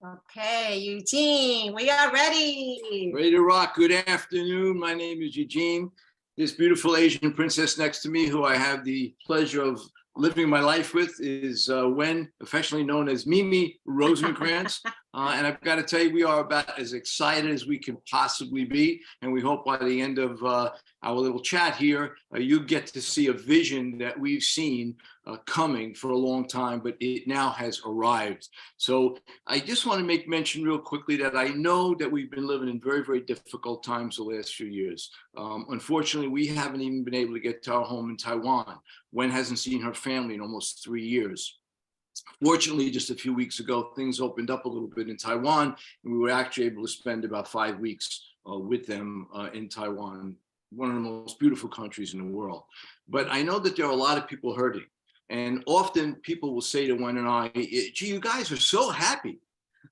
Okay, Eugene, we are ready. Ready to rock. Good afternoon. My name is Eugene. This beautiful Asian princess next to me, who I have the pleasure of living my life with, is Wen, affectionately known as Mimi Rosenkrantz. And I've got to tell you, we are about as excited as we can possibly be. And we hope by the end of our little chat here, you get to see a vision that we've seen coming for a long time, but it now has arrived. So I just want to make mention real quickly that I know that we've been living in very, very difficult times the last few years. Unfortunately, we haven't even been able to get to our home in Taiwan. Wen hasn't seen her family in almost 3 years. Fortunately, just a few weeks ago, things opened up a little bit in Taiwan, and we were actually able to spend about 5 weeks with them in Taiwan, one of the most beautiful countries in the world. But I know that there are a lot of people hurting. And often people will say to Wen and I, gee, you guys are so happy.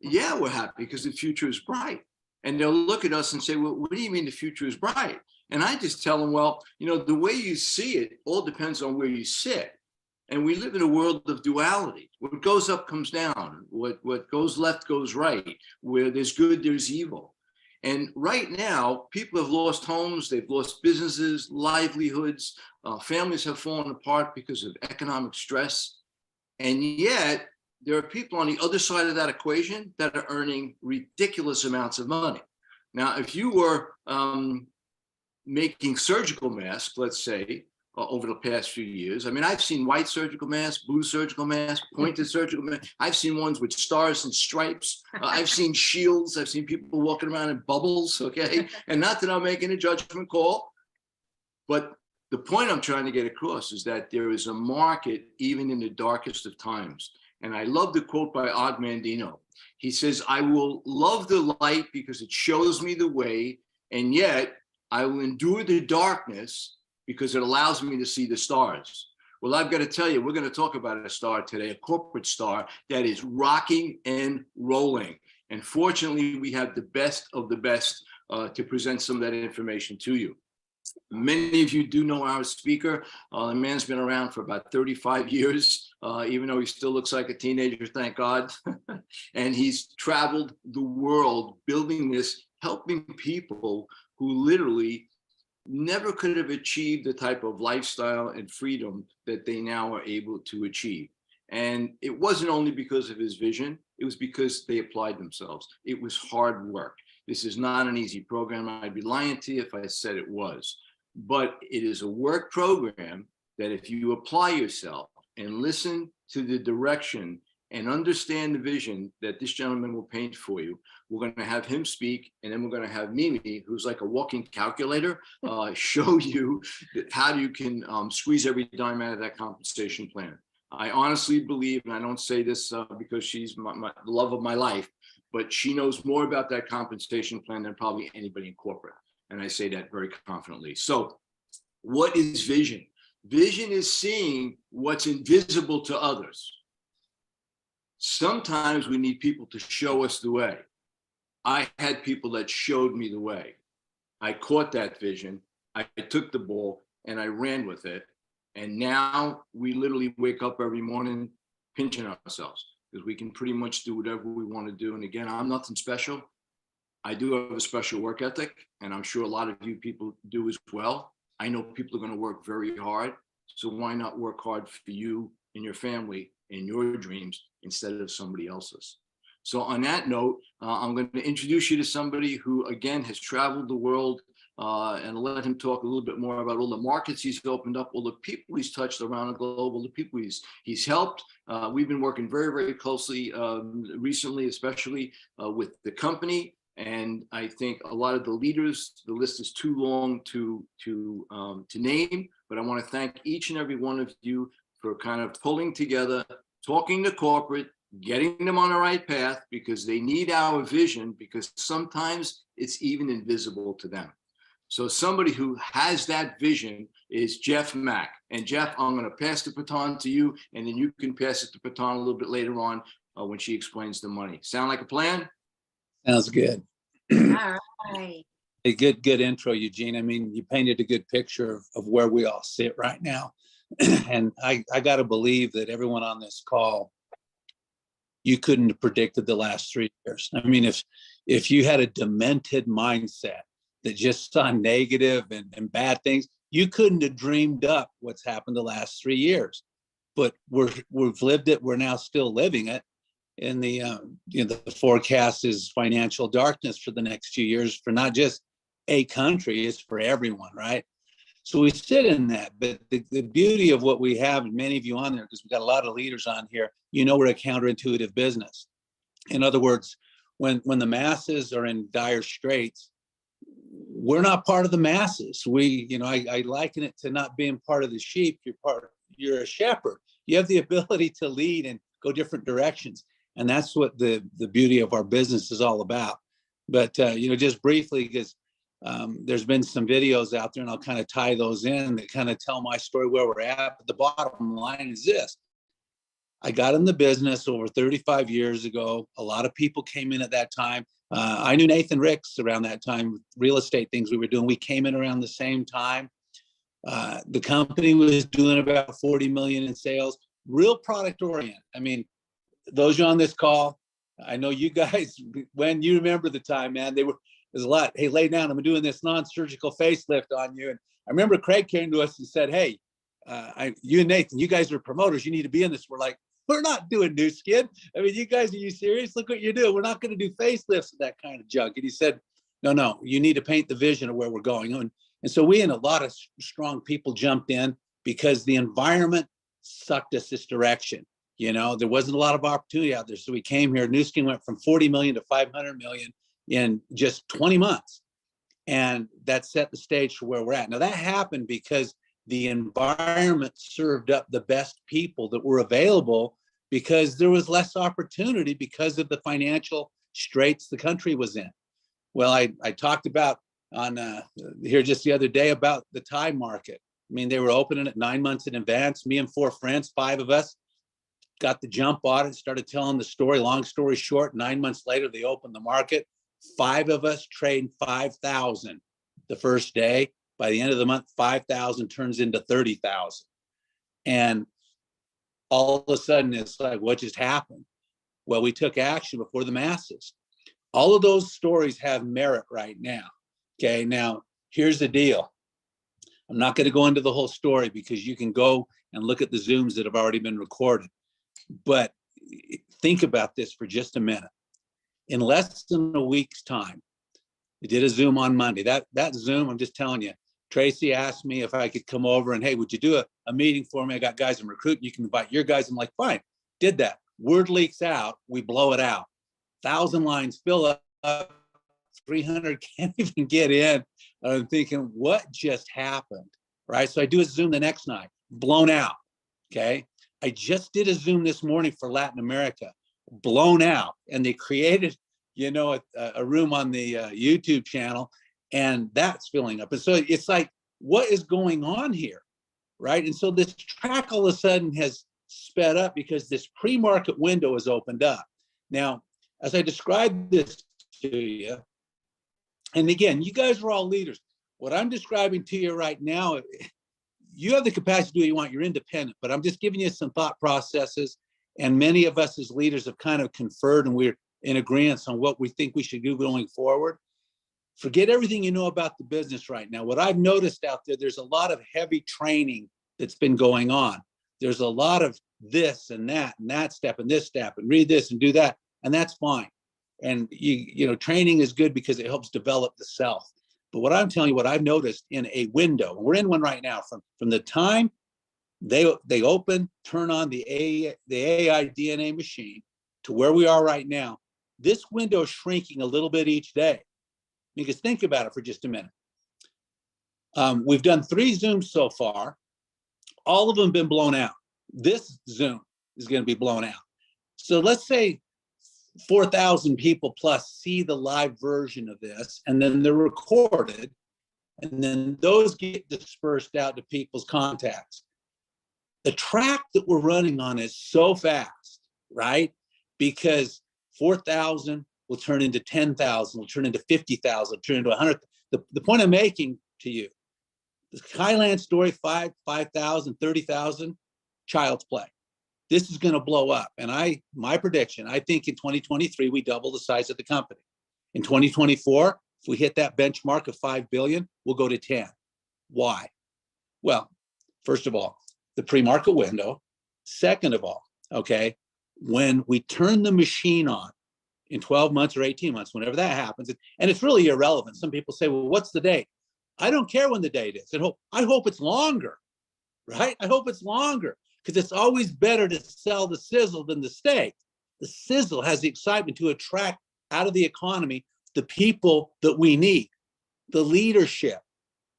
Yeah, we're happy because the future is bright. And they'll look at us and say, well, what do you mean the future is bright? And I just tell them, well, you know, the way you see it all depends on where you sit. And we live in a world of duality. What goes up comes down. What goes left goes right. Where there's good, there's evil. And right now, people have lost homes, they've lost businesses, livelihoods, families have fallen apart because of economic stress. And yet, there are people on the other side of that equation that are earning ridiculous amounts of money. Now, if you were making surgical masks, let's say, over the past few years. I mean, I've seen white surgical masks, blue surgical masks, pointed surgical masks. I've seen ones with stars and stripes. I've seen shields. I've seen people walking around in bubbles, okay? And not that I'm making a judgment call, but the point I'm trying to get across is that there is a market even in the darkest of times. And I love the quote by Og Mandino. He says, I will love the light because it shows me the way, and yet I will endure the darkness because it allows me to see the stars. Well, I've got to tell you, we're going to talk about a star today, a corporate star that is rocking and rolling. And fortunately, we have the best of the best to present some of that information to you. Many of you do know our speaker. The man's been around for about 35 years, even though he still looks like a teenager, thank God. And he's traveled the world building this, helping people who literally never could have achieved the type of lifestyle and freedom that they now are able to achieve. And it wasn't only because of his vision, it was because they applied themselves. It was hard work. This is not an easy program. I'd be lying to you if I said it was. But it is a work program that if you apply yourself and listen to the direction and understand the vision that this gentleman will paint for you, we're going to have him speak, and then we're going to have Mimi, who's like a walking calculator, show you how you can squeeze every dime out of that compensation plan. I honestly believe, and I don't say this because she's the love of my life, but she knows more about that compensation plan than probably anybody in corporate. And I say that very confidently. So what is vision? Vision is seeing what's invisible to others. Sometimes we need people to show us the way. I had people that showed me the way. I caught that vision. I took the ball and I ran with it. And now we literally wake up every morning pinching ourselves because we can pretty much do whatever we want to do. And again, I'm nothing special. I do have a special work ethic, and I'm sure a lot of you people do as well. I know people are going to work very hard. So why not work hard for you and your family and your dreams instead of somebody else's? So on that note, I'm going to introduce you to somebody who, again, has traveled the world and let him talk a little bit more about all the markets he's opened up, all the people he's touched around the globe, all the people he's helped. We've been working very, very closely recently, especially with the company. And I think a lot of the leaders, the list is too long to name, but I want to thank each and every one of you for kind of pulling together, talking to corporate, getting them on the right path because they need our vision, because sometimes it's even invisible to them. So somebody who has that vision is Jeff Mack. And Jeff, I'm going to pass the baton to you, and then you can pass it to baton a little bit later on when she explains the money. Sound like a plan? Sounds good. All right. A good intro, Eugene. I mean, you painted a good picture of where we all sit right now. And I got to believe that everyone on this call you couldn't have predicted the last 3 years. I mean, if you had a demented mindset that just saw negative and bad things, you couldn't have dreamed up what's happened the last 3 years. But we've lived it. We're now still living it. And the forecast is financial darkness for the next few years for not just a country, it's for everyone, right? So we sit in that. But the beauty of what we have, and many of you on there, because we've got a lot of leaders on here, we're a counterintuitive business. In other words, when the masses are in dire straits, we're not part of the masses. I liken it to not being part of the sheep. You're a shepherd. You have the ability to lead and go different directions. And that's what the beauty of our business is all about. But, just briefly, because there's been some videos out there, and I'll kind of tie those in that kind of tell my story where we're at. But the bottom line is this. I got in the business over 35 years ago. A lot of people came in at that time. I knew Nathan Ricks around that time, real estate things we were doing. We came in around the same time. The company was doing about 40 million in sales, real product oriented. I mean, those you on this call, I know you guys, when you remember the time, man, there's a lot. Hey, lay down. I'm doing this non-surgical facelift on you. And I remember Craig came to us and said, hey, you and Nathan, you guys are promoters. You need to be in this. We're like, we're not doing new skin. I mean, you guys, are you serious? Look what you're doing. We're not going to do facelifts and that kind of junk. And he said, no, you need to paint the vision of where we're going. And so we and a lot of strong people jumped in because the environment sucked us this direction. There wasn't a lot of opportunity out there. So we came here. New Skin went from 40 million to 500 million in just 20 months. And that set the stage for where we're at. Now that happened because the environment served up the best people that were available because there was less opportunity because of the financial straits the country was in. Well, I talked about on here just the other day about the Thai market. I mean, they were opening it 9 months in advance. Me and 4 friends, 5 of us, got the jump on it, started telling the story. Long story short, 9 months later, they opened the market. 5 of us trained 5,000 the first day. By the end of the month, 5,000 turns into 30,000. And all of a sudden, it's like, what just happened? Well, we took action before the masses. All of those stories have merit right now. Okay, now here's the deal. I'm not going to go into the whole story because you can go and look at the Zooms that have already been recorded. But think about this for just a minute. In less than a week's time, we did a Zoom on Monday. That Zoom, I'm just telling you, Tracy asked me if I could come over and, hey, would you do a meeting for me? I got guys I'm recruiting. You can invite your guys. I'm like, fine, did that. Word leaks out. We blow it out. 1,000 lines fill up. 300 can't even get in. I'm thinking, what just happened? Right. So I do a Zoom the next night, blown out. Okay. I just did a Zoom this morning for Latin America, blown out. And they created, a room on the YouTube channel, and that's filling up. And so it's like, what is going on here? Right. And so this track all of a sudden has sped up because this pre-market window has opened up. Now, as I described this to you, and again, you guys are all leaders. What I'm describing to you right now, you have the capacity to do what you want. You're independent, but I'm just giving you some thought processes. And many of us as leaders have kind of conferred and we're in agreement on what we think we should do going forward. Forget everything you know about the business right now. What I've noticed out there, there's a lot of heavy training that's been going on. There's a lot of this and that step and this step and read this and do that. And that's fine. And training is good because it helps develop the self. But what I'm telling you, what I've noticed in a window, and we're in one right now, from the time they open, turn on the AI DNA machine to where we are right now, this window is shrinking a little bit each day. Because think about it for just a minute. We've done 3 Zooms so far. All of them been blown out. This Zoom is going to be blown out. So let's say 4,000 people plus see the live version of this, and then they're recorded, and then those get dispersed out to people's contacts. The track that we're running on is so fast, right? Because 4,000 will turn into 10,000, will turn into 50,000, turn into 100. The point I'm making to you, the Thailand story, 5,000, 30,000, child's play. this is going to blow up. And my prediction, I think in 2023, we double the size of the company. In 2024, if we hit that benchmark of 5 billion, we'll go to 10. Why? Well, first of all, the pre-market window. Second of all, okay, when we turn the machine on in 12 months or 18 months, whenever that happens, and it's really irrelevant. Some people say, well, what's the date? I don't care when the date is. I hope it's longer, right? I hope it's longer, because it's always better to sell the sizzle than the steak. The sizzle has the excitement to attract out of the economy the people that we need, the leadership,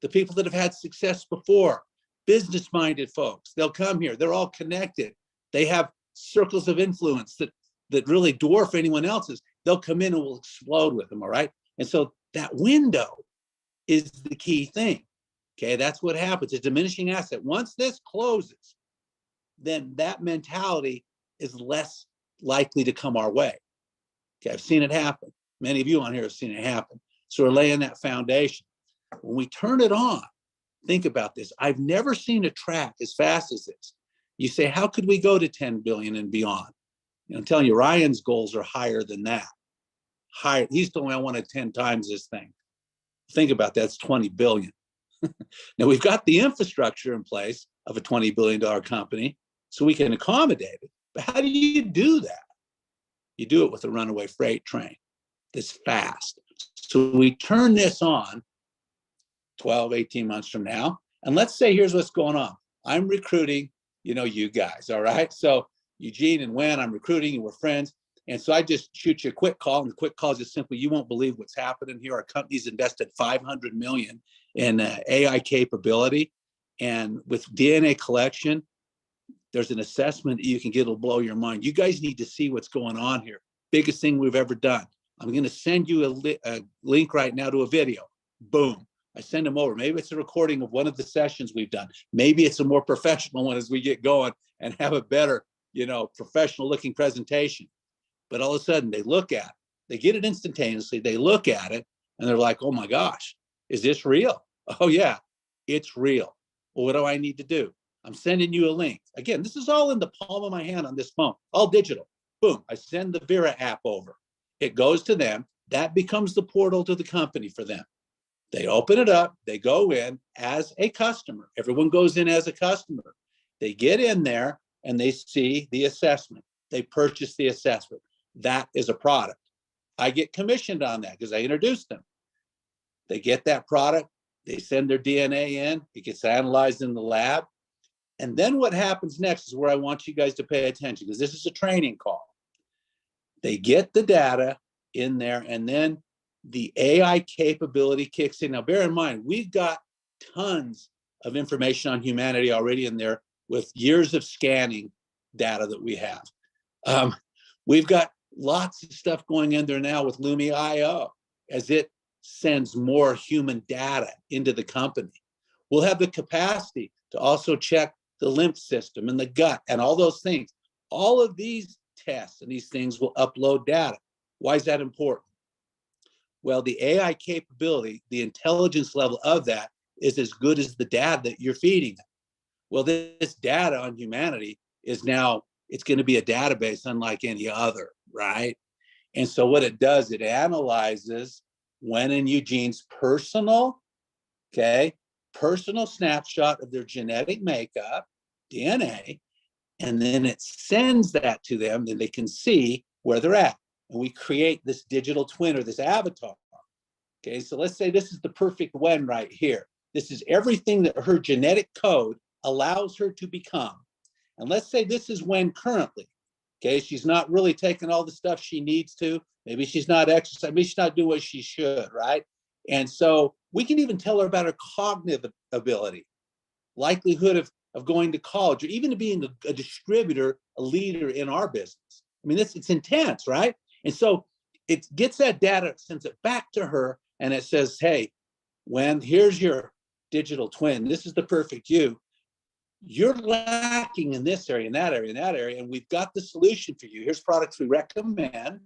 the people that have had success before, business-minded folks. They'll come here. They're all connected. They have circles of influence that really dwarf anyone else's. They'll come in and we'll explode with them, all right? And so that window is the key thing, okay? That's what happens. It's a diminishing asset. Once this closes, then that mentality is less likely to come our way. Okay, I've seen it happen. Many of you on here have seen it happen. So we're laying that foundation. When we turn it on, think about this. I've never seen a track as fast as this. You say, how could we go to 10 billion and beyond? You know, I'm telling you, Ryan's goals are higher than that. Higher. He's told me I wanted 10 times this thing. Think about that. It's 20 billion. Now we've got the infrastructure in place of a $20 billion company, so we can accommodate it. But how do you do that? You do it with a runaway freight train that's fast. So we turn this on 12, 18 months from now. And let's say, here's what's going on. I'm recruiting, you guys, all right? So Eugene and Wen, I'm recruiting and we're friends. And so I just shoot you a quick call, and the quick call is just simply, you won't believe what's happening here. Our company's invested $500 million in AI capability. And with DNA collection, there's an assessment that you can get, it'll blow your mind. You guys need to see what's going on here. Biggest thing we've ever done. I'm going to send you a link right now to a video. Boom. I send them over. Maybe it's a recording of one of the sessions we've done. Maybe it's a more professional one as we get going and have a better, professional looking presentation. But all of a sudden they look at it, they get it instantaneously. They look at it and they're like, oh my gosh, is this real? Oh yeah, it's real. Well, what do I need to do? I'm sending you a link. Again, this is all in the palm of my hand on this phone, all digital. Boom, I send the Vera app over. It goes to them. That becomes the portal to the company for them. They open it up. They go in as a customer. Everyone goes in as a customer. They get in there and they see the assessment. They purchase the assessment. That is a product. I get commissioned on that because I introduced them. They get that product. They send their DNA in. It gets analyzed in the lab. And then what happens next is where I want you guys to pay attention, because this is a training call. They get the data in there, and then the AI capability kicks in. Now, bear in mind, we've got tons of information on humanity already in there with years of scanning data that we have. We've got lots of stuff going in there now with Lumi.io as it sends more human data into the company. We'll have the capacity to also check the lymph system and the gut and all those things. All of these tests and these things will upload data. Why is that important? Well, the AI capability, the intelligence level of that is as good as the data that you're feeding them. Well, this data on humanity is now, it's going to be a database unlike any other, right? And so what it does, it analyzes Wen and Eugene's personal snapshot of their genetic makeup, DNA, and then it sends that to them, then they can see where they're at. And we create this digital twin or this avatar. Okay, so let's say this is the perfect Wen right here. This is everything that her genetic code allows her to become. And let's say this is Wen currently. Okay, she's not really taking all the stuff she needs to. Maybe she's not exercising, maybe she's not doing what she should, right? And so we can even tell her about her cognitive ability, likelihood of going to college, or even to being a distributor, a leader in our business. I mean, it's intense, right? And so it gets that data, sends it back to her, and it says, hey, Wen, here's your digital twin. This is the perfect you. You're lacking in this area, in that area, in that area, and we've got the solution for you. Here's products we recommend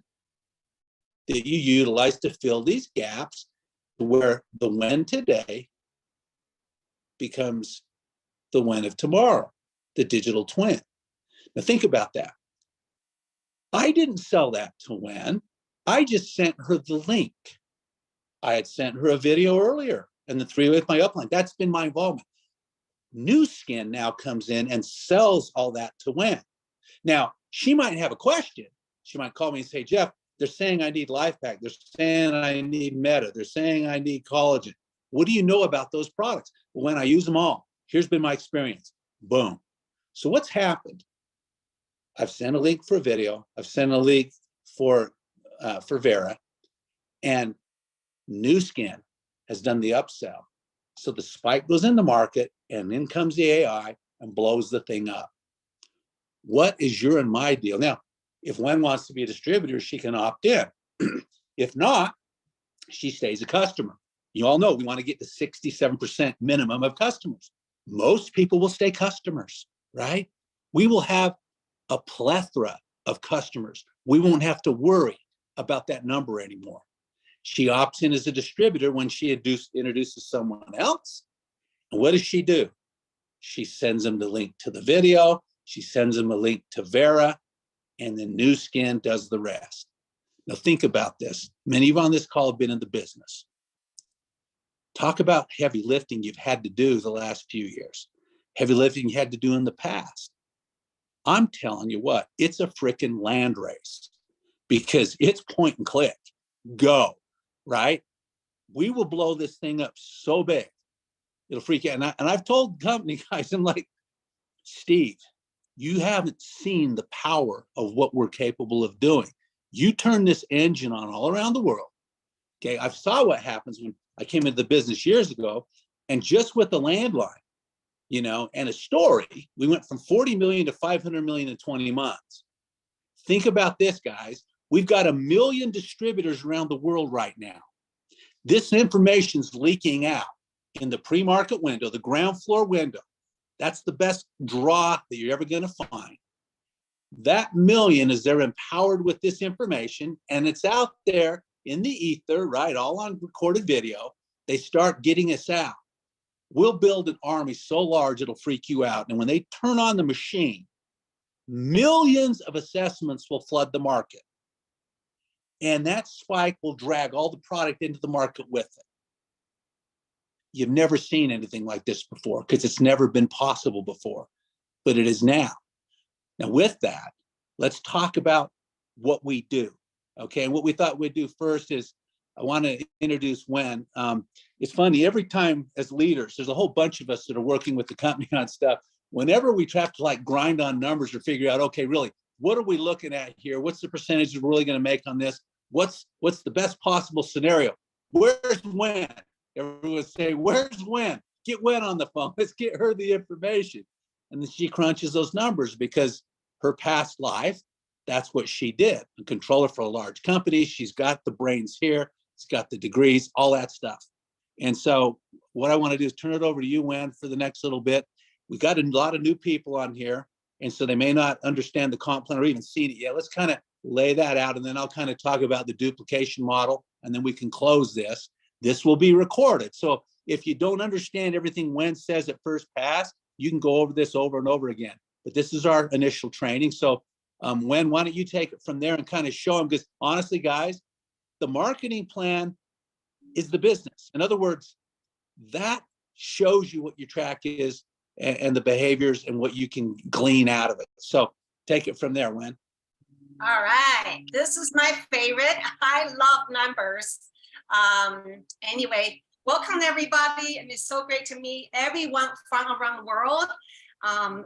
that you utilize to fill these gaps, where the Wen today becomes the Wen of tomorrow, the digital twin. Now think about that. I didn't sell that to Wen. I just sent her the link. I had sent her a video earlier and the 3 with my upline. That's been my involvement. New Skin now comes in and sells all that to Wen. Now, she might have a question. She might call me and say, Jeff, they're saying I need LifePak. They're saying I need Meta. They're saying I need collagen. What do you know about those products? When I use them all, here's been my experience. Boom. So what's happened? I've sent a link for a video. I've sent a link for Vera, and New Skin has done the upsell. So the spike goes in the market, and in comes the AI and blows the thing up. What is your and my deal? Now, if Wen wants to be a distributor, she can opt in. If not, she stays a customer. You all know we want to get to 67% minimum of customers. Most people will stay customers, right? We will have a plethora of customers. We won't have to worry about that number anymore. She opts in as a distributor when she introduces someone else. And what does she do? She sends them the link to the video. She sends them a link to Vera, and then New Skin does the rest. Now think about this. Many of you on this call have been in the business. Talk about heavy lifting you've had to do the last few years. Heavy lifting you had to do in the past. I'm telling you what, it's a freaking land race because it's point and click. Go, right? We will blow this thing up so big. It'll freak you out. And I've told company guys, I'm like, Steve, you haven't seen the power of what we're capable of doing. You turn this engine on all around the world. Okay, I saw what happens when I came into the business years ago, and just with the landline, you know, and a story, we went from 40 million to 500 million in 20 months. Think about this, guys. We've got 1 million distributors around the world right now. This information's leaking out in the pre-market window, the ground floor window. That's the best draw that you're ever going to find. That million is they're empowered with this information, and it's out there in the ether, right? All on recorded video. They start getting us out. We'll build an army so large it'll freak you out. And when they turn on the machine, millions of assessments will flood the market. And that spike will drag all the product into the market with it. You've never seen anything like this before because it's never been possible before, but it is now. Now with that, let's talk about what we do, okay? And what we thought we'd do first is I want to introduce Wen. It's funny, every time as leaders, there's a whole bunch of us that are working with the company on stuff. Whenever we have to like grind on numbers or figure out, okay, really, what are we looking at here? What's the percentage we're really going to make on this? What's the best possible scenario? Where's Wen? Everyone say, where's Wen? Get Wen on the phone. Let's get her the information. And then she crunches those numbers because her past life, that's what she did. A controller for a large company. She's got the brains here. She's got the degrees, all that stuff. And so what I want to do is turn it over to you, Wen, for the next little bit. We got a lot of new people on here. And so they may not understand the comp plan or even seen it yet. Let's kind of lay that out. And then I'll kind of talk about the duplication model. And then we can close this. This will be recorded. So if you don't understand everything Wen says at first pass, you can go over this over and over again. But this is our initial training. So Wen, why don't you take it from there and kind of show them? Because honestly, guys, the marketing plan is the business. In other words, that shows you what your track is and the behaviors and what you can glean out of it. So take it from there, Wen. All right, this is my favorite. I love numbers. Anyway, welcome everybody, and it's so great to meet everyone from around the world.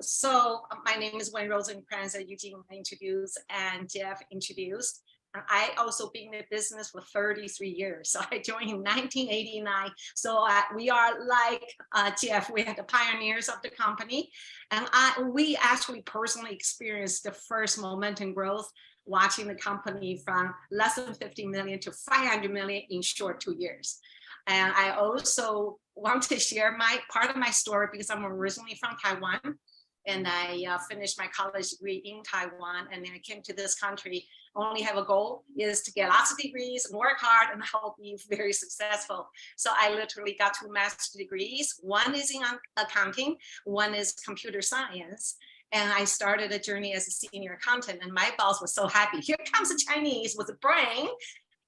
So my name is Wen Rosenkrantz, that Eugene introduced and Jeff introduced. And I also been in the business for 33 years. So I joined in 1989. So we are like Jeff, we are the pioneers of the company. And we actually personally experienced the first momentum growth, watching the company from less than 50 million to 500 million in short 2 years. And I also want to share part of my story because I'm originally from Taiwan, and I finished my college degree in Taiwan, and then I came to this country. Only have a goal is to get lots of degrees and work hard and help be very successful. So I literally got 2 master's degrees. One is in accounting, one is computer science. And I started a journey as a senior accountant, and my boss was so happy. Here comes a Chinese with a brain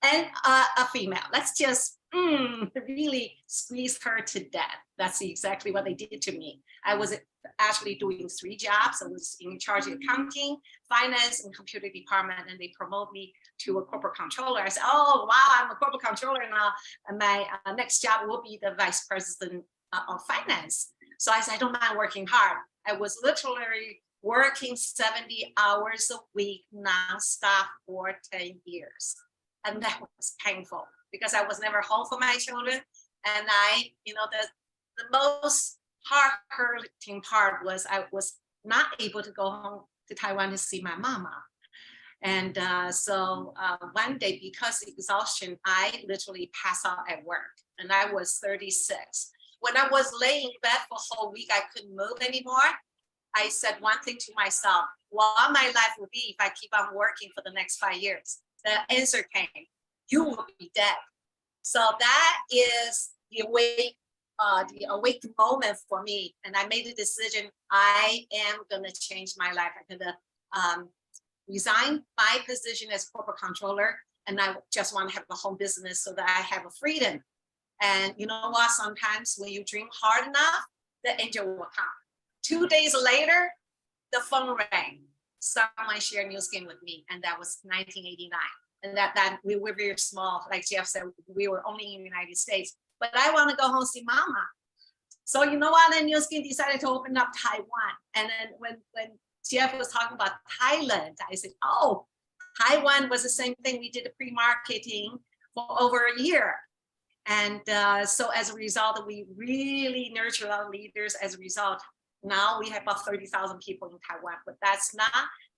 and a female. Let's just really squeeze her to death. That's exactly what they did to me. I was actually doing 3 jobs. I was in charge of accounting, finance, and computer department, and they promote me to a corporate controller. I said, oh, wow, I'm a corporate controller now. And my next job will be the vice president of finance. So I said, I don't mind working hard. I was literally working 70 hours a week nonstop for 10 years. And that was painful because I was never home for my children. And the most heart-hurting part was I was not able to go home to Taiwan to see my mama. And so one day, because of exhaustion, I literally passed out at work, and I was 36. When I was laying in bed for a whole week, I couldn't move anymore. I said one thing to myself: what my life will be if I keep on working for the next 5 years. The answer came: you will be dead. So that is the awake moment for me. And I made a decision: I am gonna change my life. I'm gonna resign my position as corporate controller, and I just want to have a home business so that I have a freedom. And you know what? Sometimes when you dream hard enough, the angel will come. 2 days later, the phone rang. Someone shared Nu Skin with me, and that was 1989. And that we were very small. Like Jeff said, we were only in the United States. But I want to go home and see mama. So you know what? Then Nu Skin decided to open up Taiwan. And then when Jeff was talking about Thailand, I said, oh, Taiwan was the same thing. We did the pre-marketing for over a year. And so as a result, we really nurtured our leaders. As a result, now we have about 30,000 people in Taiwan, but that's not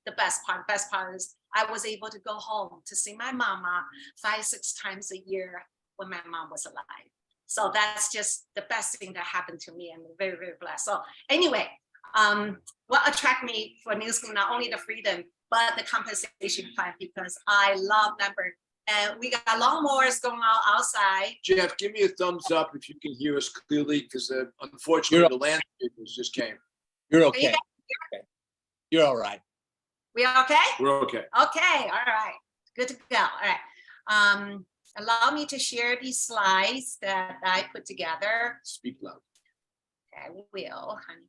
the best part. The best part is I was able to go home to see my mama 5-6 times a year when my mom was alive. So that's just the best thing that happened to me. I'm very, very blessed. So anyway, what attracted me for Nu Skin, not only the freedom, but the compensation plan, because I love numbers. And we got lawnmowers going on outside. Jeff, give me a thumbs up if you can hear us clearly, because unfortunately the landscapers just came. You're okay. You're all right. We okay? We're okay. Okay, all right. Good to go. All right. Allow me to share these slides that I put together. Speak loud. I will, honey.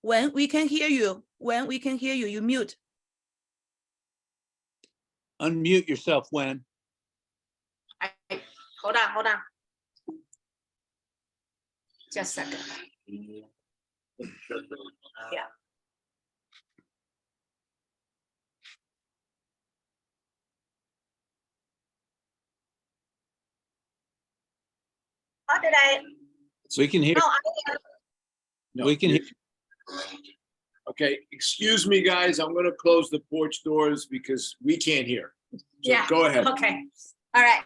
When we can hear you, you mute. Unmute yourself, Wen. Hold on. Just a second. Yeah. How did I? We can hear. No, We can hear. Okay, excuse me, guys. I'm going to close the porch doors because we can't hear. So yeah. Go ahead. Okay. All right.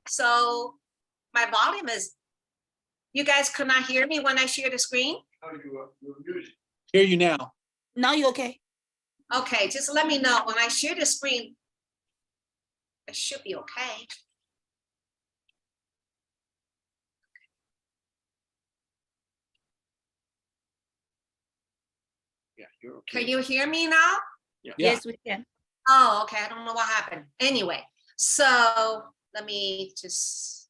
So my volume is. You guys could not hear me when I share the screen? Hear you now. Now you okay? Okay, just let me know when I share the screen. It should be okay. Yeah, you're okay. Can you hear me now? Yeah. Yes, we can. Oh, okay. I don't know what happened. Anyway, so let me just,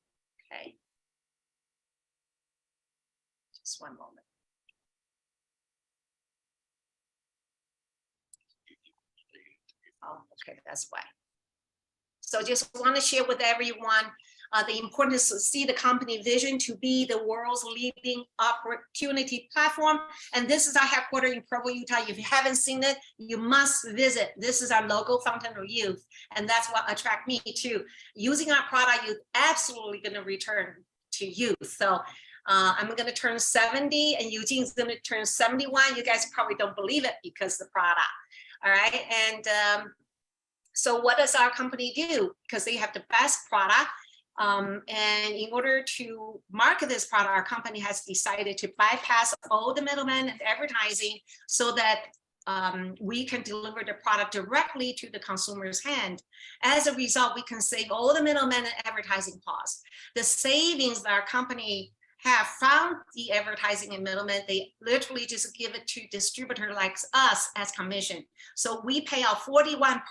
okay. Just one moment. Oh, okay, that's why. So just want to share with everyone The importance to see the company vision to be the world's leading opportunity platform. And this is our headquarters in Provo, Utah. If you haven't seen it, you must visit. This is our logo, Fountain of Youth. And that's what attracted me to using our product. You're absolutely going to return to youth. So I'm going to turn 70 and Eugene's going to turn 71. You guys probably don't believe it because the product. All right. And so what does our company do? Because they have the best product. And in order to market this product, our company has decided to bypass all the middlemen and advertising so that we can deliver the product directly to the consumer's hand. As a result, we can save all the middlemen and advertising costs. The savings that our company have found the advertising and middlemen, they literally just give it to distributor like us as commission. So we pay out 41%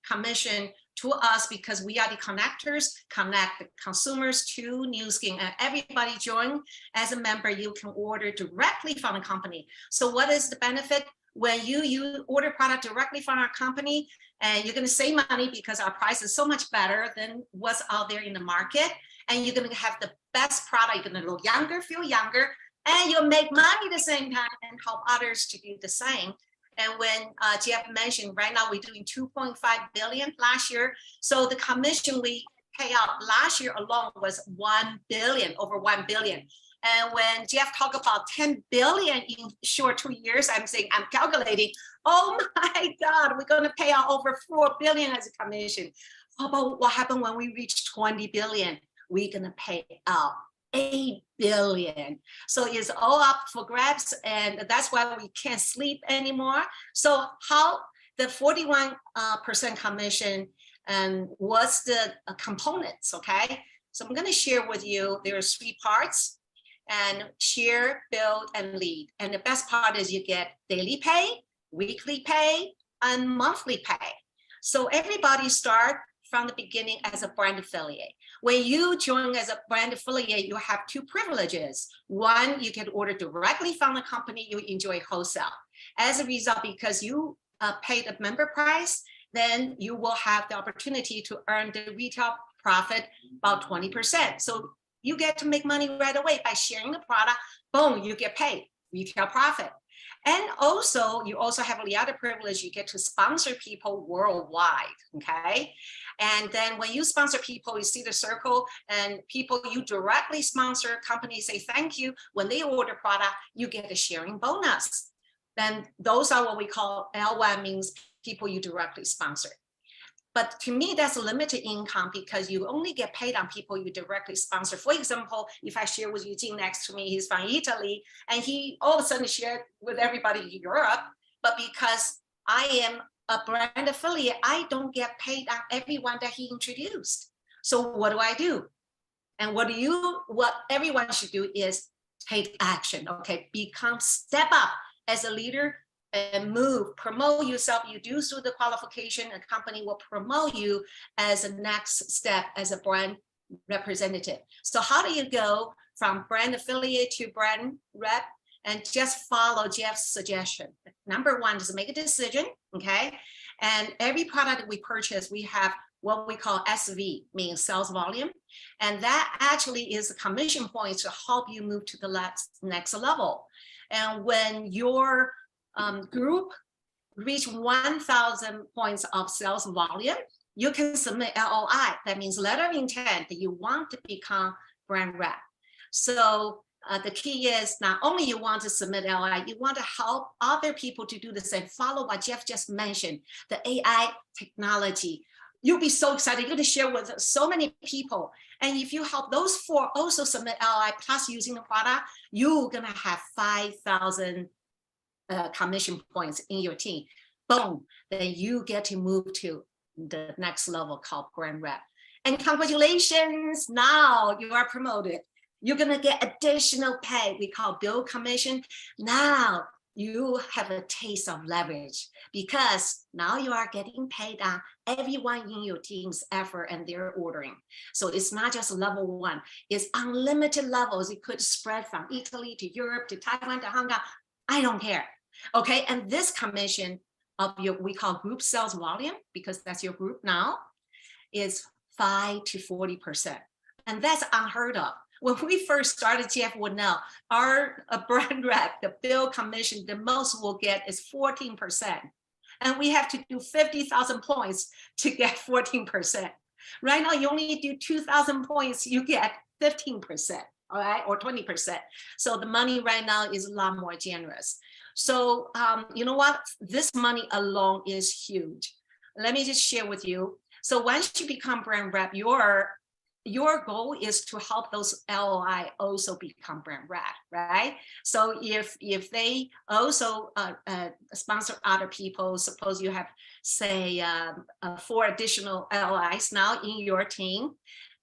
commission to us because we are the connectors, connect the consumers to Nu Skin, and everybody join as a member. You can order directly from the company. So what is the benefit? When you order product directly from our company, and you're going to save money because our price is so much better than what's out there in the market. And you're going to have the best product. You're going to look younger, feel younger, and you'll make money at the same time and help others to do the same. And when Jeff mentioned, right now we're doing 2.5 billion last year. So the commission we pay out last year alone was 1 billion, over 1 billion. And when Jeff talked about 10 billion in short 2 years, I'm saying, I'm calculating, oh my God, we're going to pay out over 4 billion as a commission. How about what happened when we reach 20 billion? We're going to pay out 8 billion. So it's all up for grabs. And that's why we can't sleep anymore. So how the 41% commission and what's the components, okay? So I'm going to share with you, there are 3 parts. And share, build, and lead. And the best part is you get daily pay, weekly pay, and monthly pay. So everybody start from the beginning as a brand affiliate. When you join as a brand affiliate, you have 2 privileges. One, you can order directly from the company, you enjoy wholesale. As a result, because you pay the member price, then you will have the opportunity to earn the retail profit about 20%. So you get to make money right away by sharing the product. Boom, you get paid, retail profit. And also, you also have the other privilege, you get to sponsor people worldwide, okay? And then when you sponsor people, you see the circle, and people you directly sponsor, companies say thank you. When they order product, you get a sharing bonus. Then those are what we call L1, means people you directly sponsor. But to me, that's a limited income because you only get paid on people you directly sponsor. For example, if I share with Eugene next to me, he's from Italy, and he all of a sudden shared with everybody in Europe. But because I am a brand affiliate, I don't get paid on everyone that he introduced. So what do? And what everyone should do is take action, okay? Step up as a leader, and move, promote yourself. You do through the qualification, a company will promote you as a next step as a brand representative. So how do you go from brand affiliate to brand rep? And just follow Jeff's suggestion. Number 1 is make a decision, okay? And every product that we purchase, we have what we call SV, meaning sales volume. And that actually is the commission points to help you move to the next level. And when your group reach 1,000 points of sales volume, you can submit LOI. That means letter of intent that you want to become brand rep. So the key is not only you want to submit LOI, you want to help other people to do the same. Follow what Jeff just mentioned, the AI technology. You'll be so excited. You're going to share with so many people. And if you help those 4 also submit LOI plus using the product, you're going to have 5,000 commission points in your team. Boom, then you get to move to the next level called brand rep. And congratulations, now you are promoted. You're gonna get additional pay, we call bill commission. Now you have a taste of leverage because now you are getting paid on everyone in your team's effort and their ordering. So it's not just level 1, it's unlimited levels. It could spread from Italy to Europe to Taiwan to Hong Kong. I don't care. Okay, and this commission of your, we call group sales volume, because that's your group now, is 5 to 40%. And that's unheard of. When we first started, Jeff would know, our brand rep, the bill commission, the most we'll get is 14%. And we have to do 50,000 points to get 14%. Right now, you only do 2,000 points, you get 15%, all right, or 20%. So the money right now is a lot more generous. So you know what? This money alone is huge. Let me just share with you. So once you become brand rep, your goal is to help those LOI also become brand rep, right? So if they also sponsor other people, suppose you have, say, 4 additional LOIs now in your team,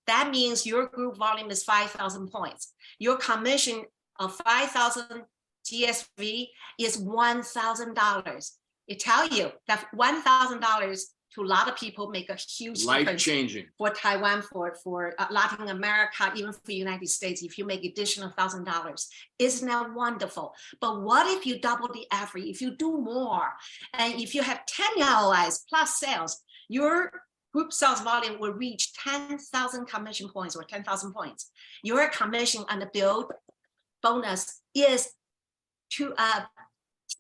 that means your group volume is 5,000 points. Your commission of 5,000 GSV is $1,000. It tell you that $1,000 to a lot of people make a huge Life difference changing. for Taiwan, for Latin America, even for the United States. If you make additional $1,000, isn't that wonderful? But what if you double the effort? If you do more, and if you have 10 LOIs plus sales, your group sales volume will reach 10,000 commission points or 10,000 points. Your commission on the bill bonus is at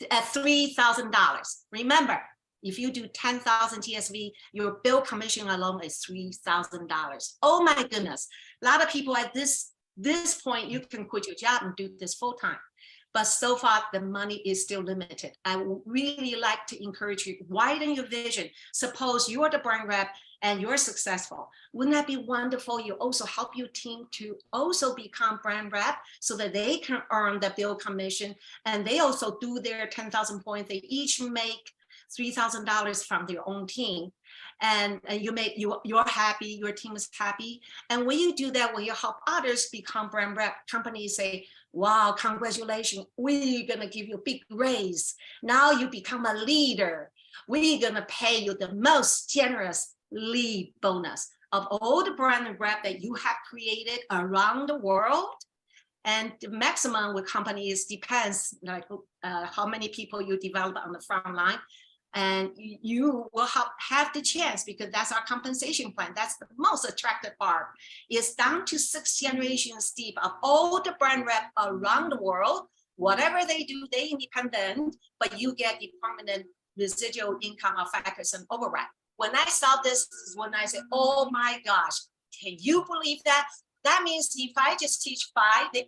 $3,000. Remember, if you do 10,000 GSV, your bill commission alone is $3,000. Oh my goodness. A lot of people at this point, you can quit your job and do this full time. But so far, the money is still limited. I would really like to encourage you, widen your vision. Suppose you are the brand rep and you're successful. Wouldn't that be wonderful? You also help your team to also become brand rep so that they can earn the bill commission, and they also do their 10,000 points. They each make $3,000 from their own team, and you're happy, your team is happy. And when you do that, when you help others become brand rep, companies say, wow, congratulations, we're gonna give you a big raise. Now you become a leader. We're gonna pay you the most generous lead bonus of all the brand rep that you have created around the world. And the maximum with companies depends, like how many people you develop on the front line. And you will have the chance, because that's our compensation plan. That's the most attractive part. It's down to 6 generations deep of all the brand rep around the world. Whatever they do, they independent, but you get the permanent residual income of 5% override. When I saw this is when I said, oh my gosh, can you believe that? That means if I just teach 5, they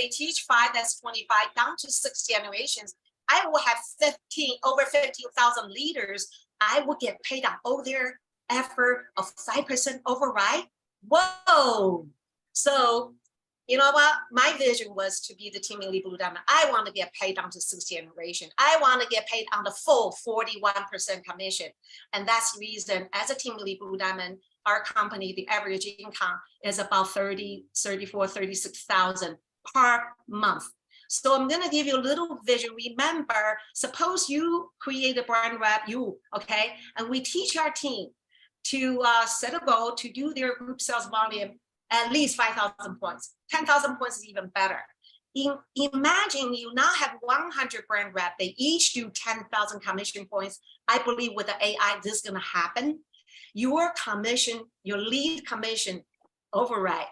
teach 5, that's 25, down to 6 generations. I will have over 15,000 leaders. I will get paid on all their effort of 5% override. Whoa. So, you know what? My vision was to be the team lead Blue Diamond. I want to get paid down to 6th generation. I want to get paid on the full 41% commission. And that's the reason, as a team lead Blue Diamond, our company, the average income is about 36,000 per month. So I'm going to give you a little vision. Remember, suppose you create a brand rep, okay? And we teach our team to set a goal to do their group sales volume at least 5,000 points. 10,000 points is even better. Imagine you now have 100 brand rep. They each do 10,000 commission points. I believe with the AI, this is going to happen. Your commission, your lead commission override,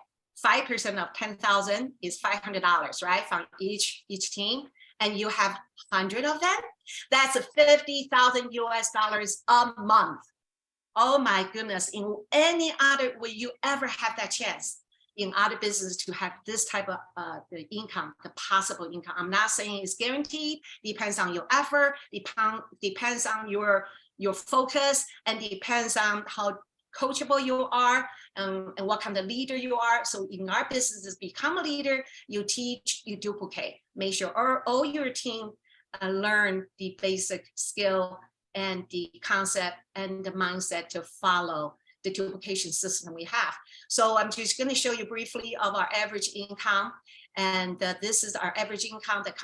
5% of 10,000 is $500, right? From each team, and you have 100 of them. That's $50,000 US a month. Oh my goodness! In any other, will you ever have that chance in other businesses to have this type of the income, the possible income? I'm not saying it's guaranteed. Depends on your effort. Depends on your focus, and depends on how coachable you are, and what kind of leader you are. So in our businesses, become a leader, you teach, you duplicate. Make sure all your team learn the basic skill and the concept and the mindset to follow the duplication system we have. So I'm just going to show you briefly of our average income. And this is our average income. The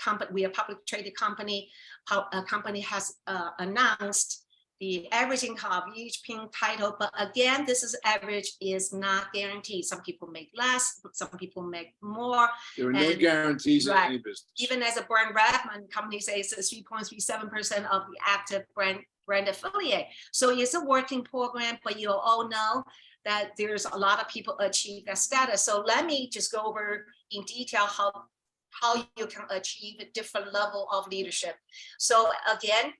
company, we are a public traded company. A company has announced the average income of each pin title, but again, this is average, is not guaranteed. Some people make less, some people make more. There are no guarantees in any business. Even as a brand rep, and company says it's 3.37% of the active brand affiliate. So it's a working program, but you all know that there's a lot of people achieve that status. So let me just go over in detail how you can achieve a different level of leadership. So again,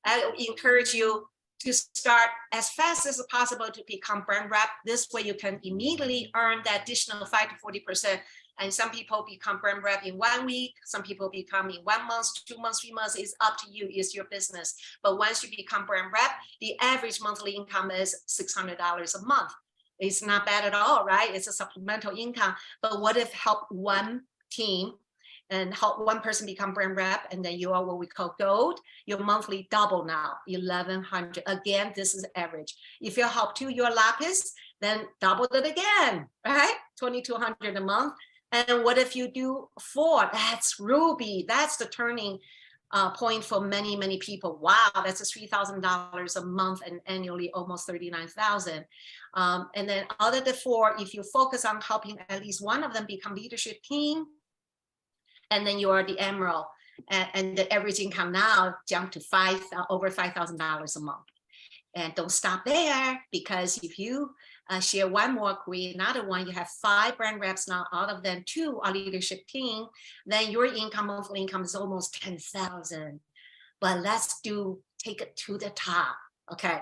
I encourage you to start as fast as possible to become brand rep. This way you can immediately earn that additional 5 to 40%. And some people become brand rep in 1 week. Some people become in 1 month, 2 months, 3 months. It's up to you. It's your business. But once you become brand rep, the average monthly income is $600 a month. It's not bad at all, right? It's a supplemental income. But what if help one team and help one person become brand rep, and then you are what we call gold, your monthly double now, 1,100. Again, this is average. If you help two, you're lapis, then double it again, right? 2,200 a month. And what if you do 4? That's ruby. That's the turning point for many, many people. Wow, that's a $3,000 a month and annually almost 39,000. And then other than 4, if you focus on helping at least one of them become leadership team, and then you are the emerald, and the average income now jumped to over $5,000 a month. And don't stop there, because if you share one more, create another one, you have 5 brand reps now, out of them 2 are leadership team, then your income, monthly income is almost 10,000. But let's take it to the top, okay?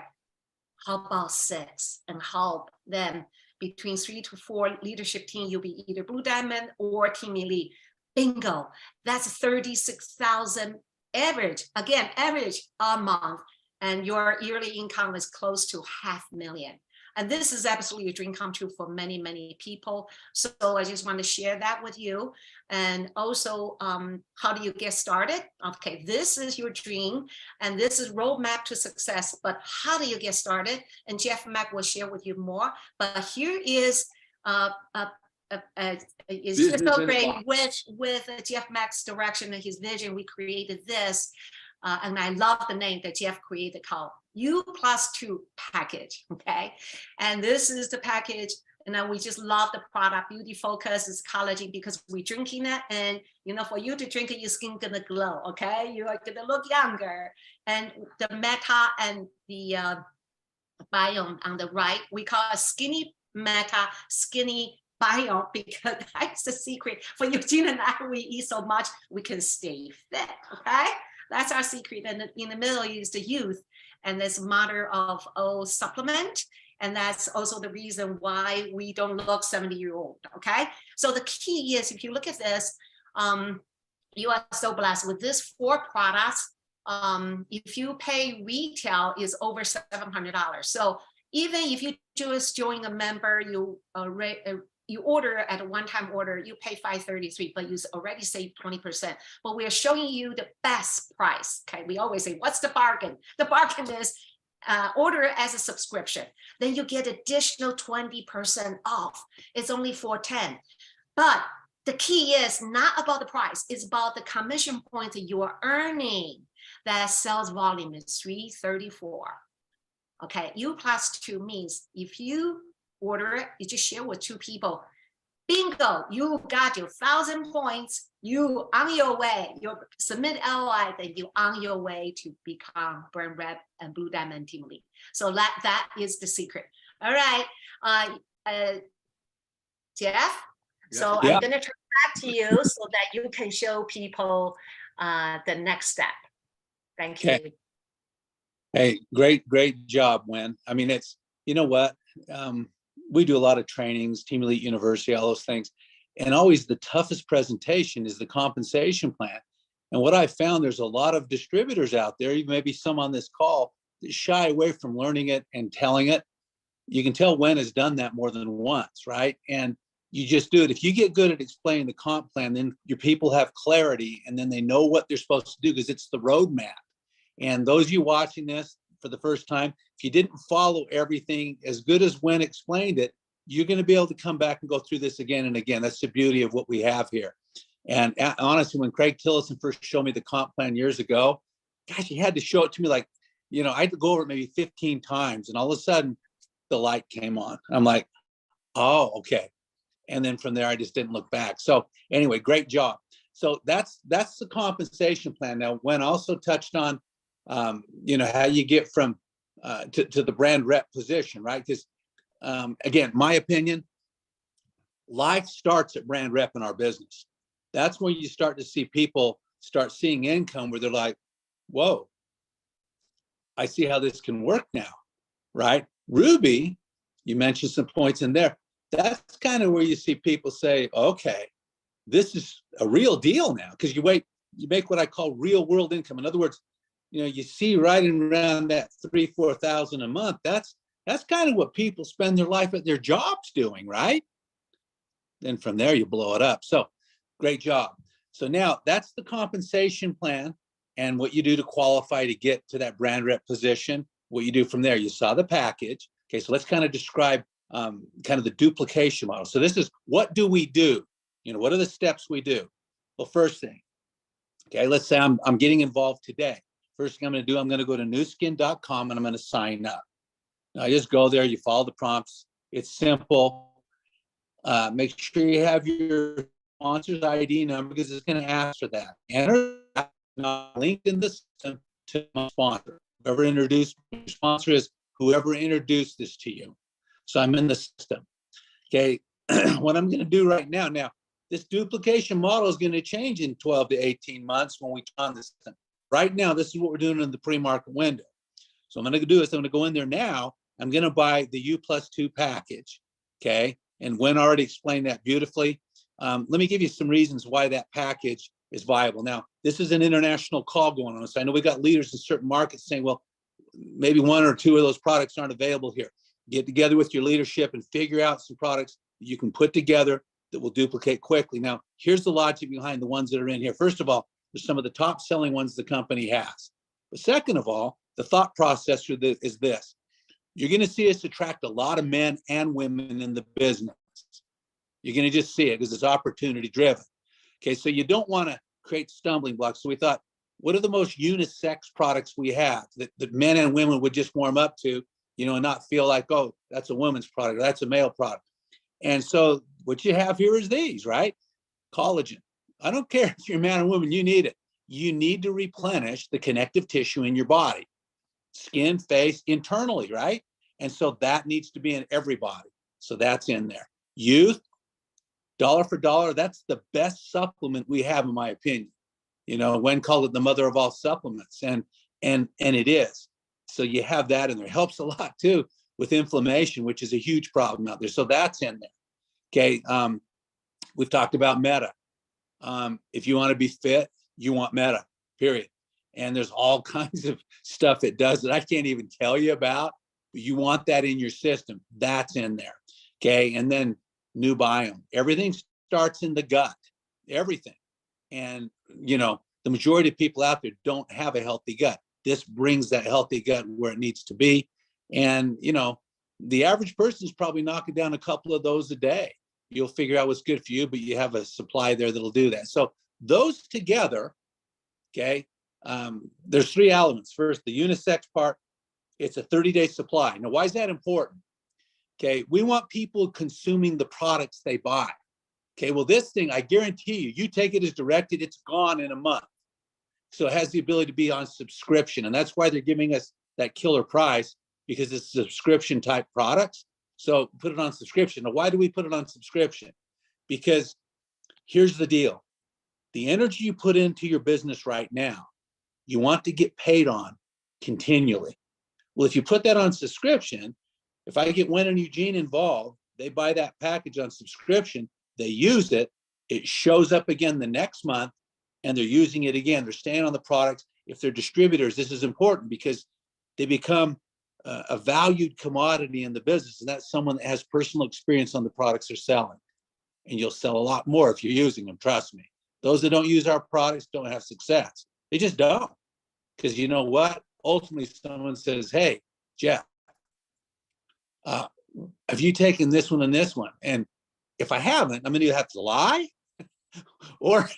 How about 6 and help them between 3 to 4 leadership team, you'll be either blue diamond or team elite. Bingo, that's 36,000 average, again, average a month, and your yearly income is close to $500,000. And this is absolutely a dream come true for many, many people. So I just want to share that with you. And also, how do you get started? Okay, this is your dream, and this is roadmap to success, but how do you get started? And Jeff Mack will share with you more. But here is it's just so great with Jeff Mack's direction and his vision. We created this, and I love the name that Jeff created called U+2 package. Okay, and this is the package, and then we just love the product. Beauty Focus is collagen because we're drinking it, and you know, for you to drink it, your skin gonna glow. Okay, you are gonna look younger. And the Meta and the biome on the right, we call it skinny Meta, skinny biome, because that's the secret for Eugene and I. We eat so much we can stay fit. Okay, that's our secret. And in the middle is the youth, and this mother of all supplement, and that's also the reason why we don't look 70-year-old. Okay, so the key is, if you look at this, you are so blessed with this 4 products. If you pay retail is over $700. So even if you just join a member, you order at a one-time order, you pay $533, but you already saved 20%. But we are showing you the best price. Okay, we always say, what's the bargain? The bargain is order as a subscription. Then you get additional 20% off. It's only $410. But the key is not about the price. It's about the commission points that you are earning. That sales volume is 334. Okay, U+2 means if you order it, you just share with 2 people. Bingo, you got your 1,000 points. You on your way. You submit LOI, then you on your way to become brand rep and blue diamond team lead. So that is the secret. All right, Jeff. So I'm gonna turn back to you so that you can show people the next step. Thank you. Hey, great job, Wen. I mean, it's, you know what? We do a lot of trainings, Team Elite University, all those things. And always the toughest presentation is the compensation plan. And what I found, there's a lot of distributors out there, even maybe some on this call, that shy away from learning it and telling it. You can tell Wen has done that more than once, right? And you just do it. If you get good at explaining the comp plan, then your people have clarity, and then they know what they're supposed to do, because it's the roadmap. And those of you watching this for the first time, if you didn't follow everything as good as Wen explained it, you're going to be able to come back and go through this again and again. That's the beauty of what we have here. And honestly, when Craig Tillison first showed me the comp plan years ago, gosh, he had to show it to me like, you know, I had to go over it maybe 15 times, and all of a sudden the light came on. I'm like, oh, okay. And then from there, I just didn't look back. So anyway, great job. So that's the compensation plan. Now, Wen also touched on, you know, how you get from to the brand rep position, right? Because again, my opinion, life starts at brand rep in our business. That's when you start to see people start seeing income where they're like, whoa, I see how this can work now, right? Ruby, you mentioned some points in there. That's kind of where you see people say, okay, this is a real deal now, because you make what I call real world income. In other words, you see right around that 3,000-4,000 a month. That's kind of what people spend their life at their jobs doing, right? Then from there you blow it up. So great job. So now that's the compensation plan and what you do to qualify to get to that brand rep position. What you do from there, you saw the package. Okay, so let's kind of describe kind of the duplication model. So this is, what do we do? What are the steps we do? Well, first thing, okay, let's say I'm getting involved today. First thing I'm going to do, I'm going to go to newskin.com and I'm going to sign up. Now, just go there, you follow the prompts. It's simple. Make sure you have your sponsor's ID number, because it's going to ask for that. Enter that, linked in the system to my sponsor. Whoever introduced your sponsor is whoever introduced this to you. So I'm in the system. Okay, what I'm going to do right now, this duplication model is going to change in 12 to 18 months when we turn the system. Right now, this is what we're doing in the pre-market window. So I'm going to do is I'm going to go in there now. I'm going to buy the U+2 package. Okay, and Gwen already explained that beautifully. Let me give you some reasons why that package is viable. Now, this is an international call going on. So I know we got leaders in certain markets saying, well, maybe one or two of those products aren't available here. Get together with your leadership and figure out some products that you can put together that will duplicate quickly. Now, here's the logic behind the ones that are in here. First of all, they're some of the top selling ones the company has. But second of all, the thought process is this. You're going to see us attract a lot of men and women in the business. You're going to just see it because it's opportunity driven. Okay, so you don't want to create stumbling blocks. So we thought, what are the most unisex products we have that men and women would just warm up to, and not feel like, oh, that's a woman's product, or that's a male product. And so what you have here is these, right? Collagen. I don't care if you're a man or woman, you need it. You need to replenish the connective tissue in your body, skin, face, internally, right? And so that needs to be in everybody. So that's in there. Youth, dollar for dollar, that's the best supplement we have, in my opinion. Gwen called it the mother of all supplements, and it is. So you have that in there. It helps a lot too with inflammation, which is a huge problem out there. So that's in there. Okay, we've talked about Meta. If you want to be fit, you want Meta, period. And there's all kinds of stuff it does that I can't even tell you about, but you want that in your system. That's in there. Okay, and then new biome. Everything starts in the gut, everything. And, the majority of people out there don't have a healthy gut. This brings that healthy gut where it needs to be. And, the average person is probably knocking down a couple of those a day. You'll figure out what's good for you, but you have a supply there that'll do that. So those together, okay, there's three elements. First, the unisex part, it's a 30-day supply. Now, why is that important? Okay, we want people consuming the products they buy. Okay, well, this thing, I guarantee you take it as directed, it's gone in a month. So it has the ability to be on subscription. And that's why they're giving us that killer price, because it's subscription type products. So put it on subscription. Now, why do we put it on subscription? Because here's the deal. The energy you put into your business right now, you want to get paid on continually. Well, if you put that on subscription, if I get Gwen and Eugene involved, they buy that package on subscription, they use it, it shows up again the next month, and they're using it again. They're staying on the products. If they're distributors, this is important because they become a valued commodity in the business, and that's someone that has personal experience on the products they're selling. And you'll sell a lot more if you're using them, trust me. Those that don't use our products don't have success. They just don't. Because you know what? Ultimately, someone says, hey, Jeff, have you taken this one and this one? And if I haven't, I'm going to either have to lie or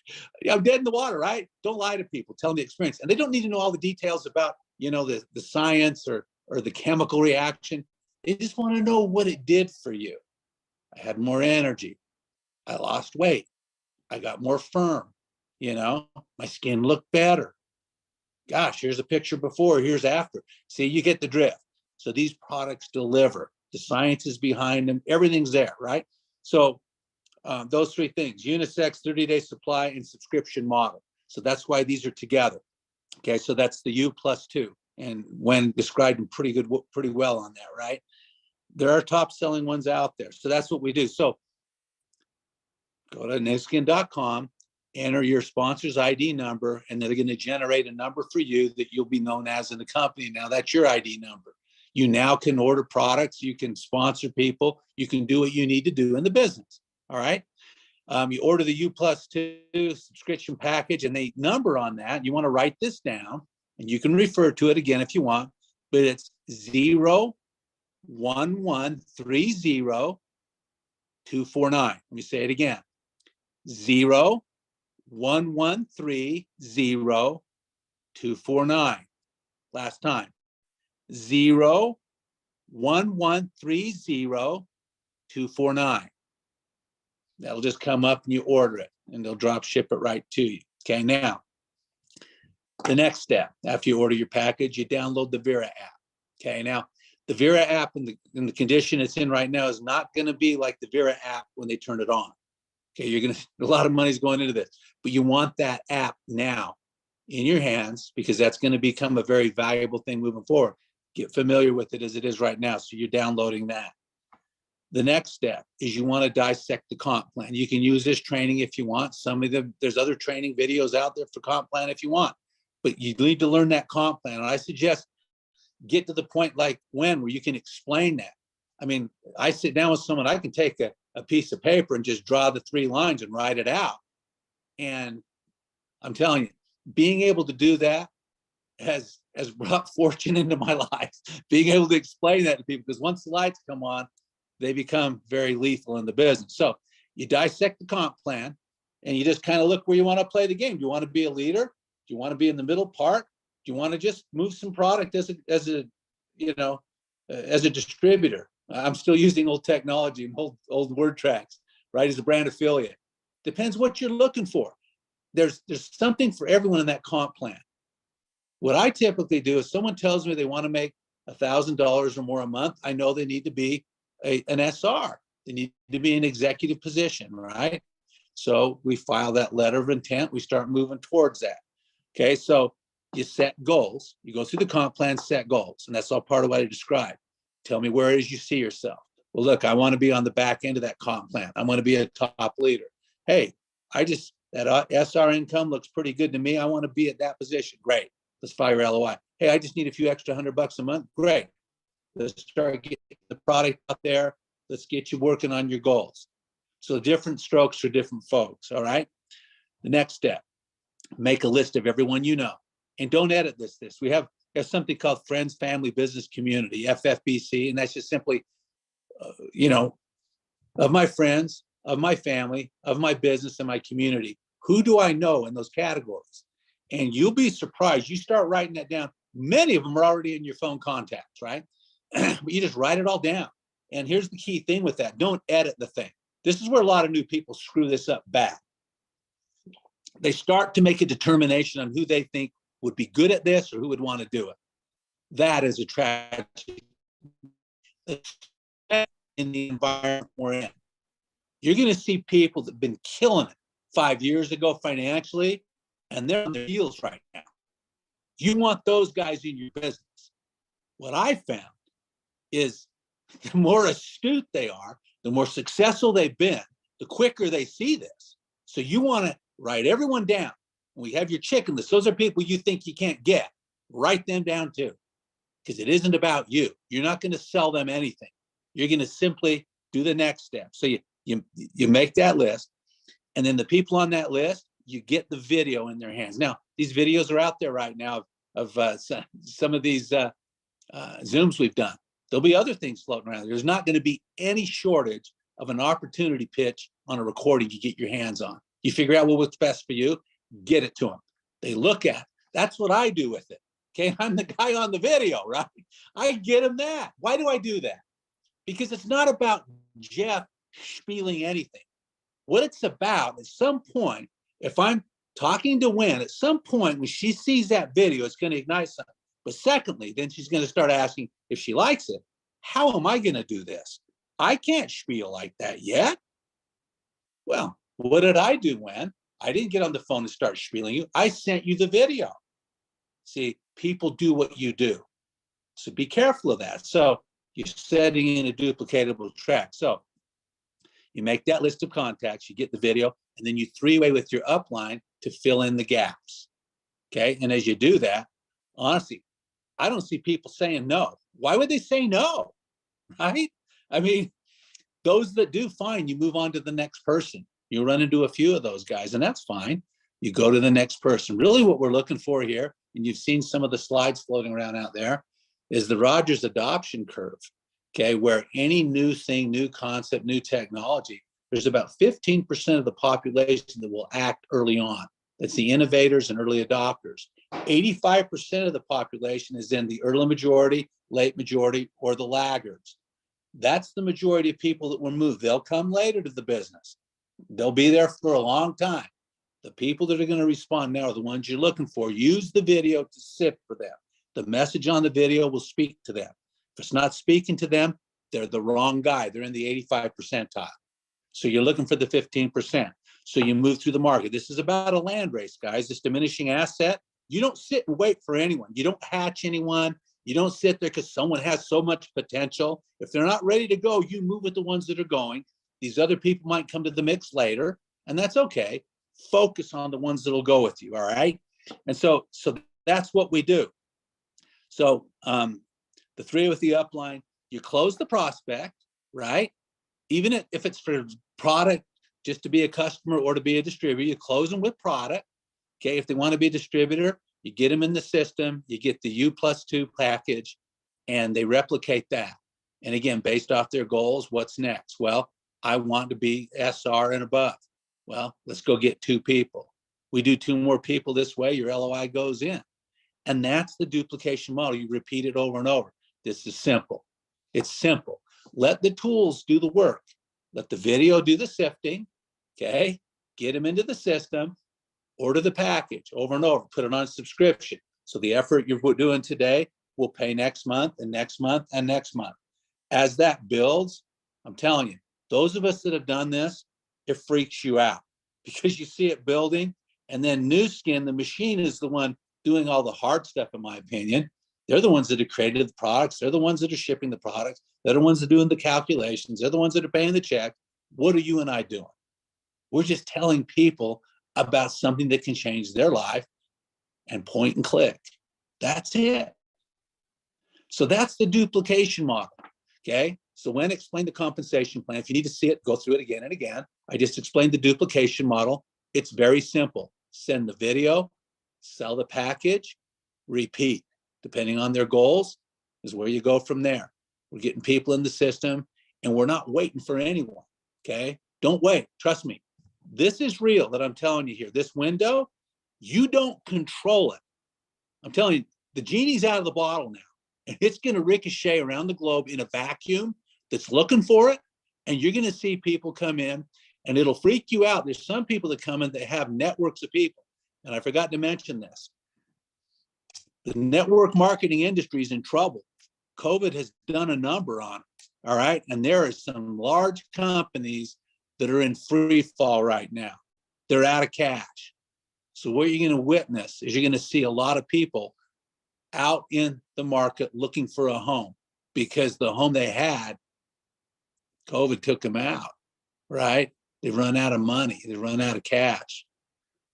I'm dead in the water, right? Don't lie to people. Tell them the experience. And they don't need to know all the details about, the science or the chemical reaction. They just want to know what it did for you. I had more energy. I lost weight. I got more firm. My skin looked better. Gosh, here's a picture before, here's after. See, you get the drift. So these products deliver. the science is behind them, everything's there, right? So those three things: unisex, 30-day supply, and subscription model. So that's why these are together. Okay, so that's the U+2, and when described them pretty well on that, right? There are top selling ones out there. So that's what we do. So go to nexskin.com, enter your sponsor's ID number, and they're going to generate a number for you that you'll be known as in the company. Now that's your ID number. You now can order products, you can sponsor people, you can do what you need to do in the business. All right. You order the U+2 subscription package, and they number on that. You want to write this down, and you can refer to it again if you want, but it's 01130 249. Let me say it again. 01130 249. Last time. 01130 249. That'll just come up and you order it, and they'll drop ship it right to you. Okay, now the next step after you order your package, you download the Vera app. Okay, now the Vera app in the condition it's in right now is not going to be like the Vera app when they turn it on. Okay, you're going to, a lot of money's going into this, but you want that app now in your hands, because that's going to become a very valuable thing moving forward. Get familiar with it as it is right now. So you're downloading that. The next step is you want to dissect the comp plan. You can use this training if you want. There's other training videos out there for comp plan if you want, but you need to learn that comp plan. And I suggest get to the point like where you can explain that. I mean, I sit down with someone, I can take a piece of paper and just draw the 3 lines and write it out. And I'm telling you, being able to do that has brought fortune into my life. Being able to explain that to people, because once the lights come on, they become very lethal in the business. So you dissect the comp plan, and you just kind of look where you want to play the game. Do you want to be a leader? Do you want to be in the middle part? Do you want to just move some product as a distributor? I'm still using old technology and old word tracks, right? As a brand affiliate. Depends what you're looking for. There's something for everyone in that comp plan. What I typically do is someone tells me they want to make $1,000 or more a month. I know they need to be an SR. They need to be an executive position, right? So we file that letter of intent. We start moving towards that. Okay, so you set goals. You go through the comp plan, set goals, and that's all part of what I described. Tell me where it is you see yourself. Well, look, I want to be on the back end of that comp plan. I want to be a top leader. Hey, that SR income looks pretty good to me. I want to be at that position. Great. Let's file your LOI. Hey, I just need a few extra $100 a month. Great. Let's start getting the product out there. Let's get you working on your goals. So different strokes for different folks. All right. The next step, make a list of everyone you know, and don't edit this. We have something called Friends, Family, Business, Community, FFBC, and that's just simply, of my friends, of my family, of my business, and my community. Who do I know in those categories? And you'll be surprised. You start writing that down. Many of them are already in your phone contacts, right? But you just write it all down. And here's the key thing with that. Don't edit the thing. This is where a lot of new people screw this up bad. They start to make a determination on who they think would be good at this or who would want to do it. That is a tragedy in the environment we're in. You're going to see people that have been killing it 5 years ago financially, and they're on their heels right now. You want those guys in your business. What I found is the more astute they are, the more successful they've been, the quicker they see this. So you want to write everyone down. We have your chicken list. Those are people you think you can't get. Write them down too, because it isn't about you. You're not going to sell them anything. You're going to simply do the next step. So you make that list, and then the people on that list, you get the video in their hands. Now, these videos are out there right now of some of these Zooms we've done. There'll be other things floating around. There's not going to be any shortage of an opportunity pitch on a recording you get your hands on. You figure out what's best for you, get it to them. They look at it. That's what I do with it. Okay, I'm the guy on the video, right? I get them that. Why do I do that? Because it's not about Jeff spieling anything. What it's about, at some point, if I'm talking to Wynn, at some point when she sees that video, it's going to ignite something. But secondly, then she's going to start asking, if she likes it, how am I going to do this? I can't spiel like that yet. Well, what did I do when? I didn't get on the phone and start spieling you. I sent you the video. See, people do what you do. So be careful of that. So you're setting in a duplicatable track. So you make that list of contacts, you get the video, and then you three-way with your upline to fill in the gaps. Okay. And as you do that, honestly, I don't see people saying no. Why would they say no? Right? I mean, those that do, fine, you move on to the next person. You run into a few of those guys, and that's fine. You go to the next person. Really what we're looking for here, and you've seen some of the slides floating around out there, is the Rogers adoption curve, okay, where any new thing, new concept, new technology, there's about 15% of the population that will act early on. That's the innovators and early adopters. 85% of the population is in the early majority, late majority, or the laggards. That's the majority of people that will move. They'll come later to the business. They'll be there for a long time. The people that are going to respond now are the ones you're looking for. Use the video to sift for them. The message on the video will speak to them. If it's not speaking to them, they're the wrong guy. They're in the 85 percentile. So you're looking for the 15%. So you move through the market. This is about a land race, guys. This diminishing asset. You don't sit and wait for anyone. You don't hatch anyone. You don't sit there because someone has so much potential. If they're not ready to go, you move with the ones that are going. These other people might come to the mix later, and that's okay. Focus on the ones that'll go with you, all right? And so that's what we do. So the three with the upline, you close the prospect, right? Even if it's for product, just to be a customer or to be a distributor, you close them with product. Okay, if they want to be a distributor, you get them in the system, you get the U+2 package, and they replicate that. And again, based off their goals, what's next? Well, I want to be SR and above. Well, let's go get 2 people. We do 2 more people this way, your LOI goes in. And that's the duplication model. You repeat it over and over. This is simple. It's simple. Let the tools do the work. Let the video do the sifting, okay? Get them into the system, order the package over and over, put it on subscription. So the effort you're doing today will pay next month and next month and next month. As that builds, I'm telling you, those of us that have done this, it freaks you out because you see it building. And then New Skin, the machine, is the one doing all the hard stuff, in my opinion. They're the ones that have created the products. They're the ones that are shipping the products. They're the ones that are doing the calculations. They're the ones that are paying the check. What are you and I doing? We're just telling people about something that can change their life and point and click. That's it. So that's the duplication model, okay? So when I explain the compensation plan, if you need to see it, go through it again and again. I just explained the duplication model. It's very simple. Send the video, sell the package, repeat. Depending on their goals is where you go from there. We're getting people in the system and we're not waiting for anyone, okay? Don't wait, trust me. This is real that I'm telling you here. This window, you don't control it. I'm telling you, the genie's out of the bottle now. And it's going to ricochet around the globe in a vacuum that's looking for it. And you're going to see people come in and it'll freak you out. There's some people that come in that have networks of people. And I forgot to mention this. The network marketing industry is in trouble. COVID has done a number on it, all right? And there are some large companies that are in free fall right now. They're out of cash. So what you're going to witness is you're going to see a lot of people out in the market looking for a home because the home they had, COVID took them out, right? They run out of money. They run out of cash.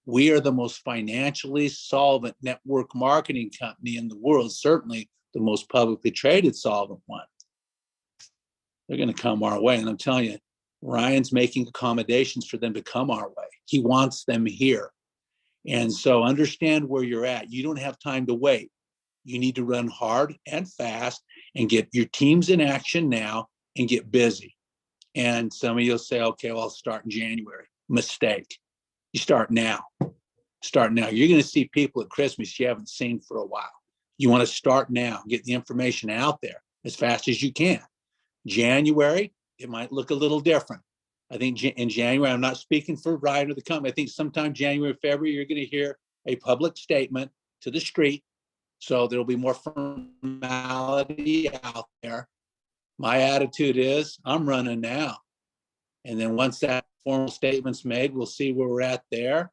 We are the most financially solvent network marketing company in the world, certainly the most publicly traded solvent one. They're going to come our way. And I'm telling you, Ryan's making accommodations for them to come our way. He wants them here. And so understand where you're at. You don't have time to wait. You need to run hard and fast and get your teams in action now and get busy. And some of you will say, okay, well, I'll start in January. Mistake. You start now. Start now. You're going to see people at Christmas you haven't seen for a while. You want to start now. Get the information out there as fast as you can. January, it might look a little different. I think in January, I'm not speaking for Ryan or the company. I think sometime January, February, you're going to hear a public statement to the street. So there'll be more formality out there. My attitude is I'm running now. And then once that formal statement's made, we'll see where we're at there.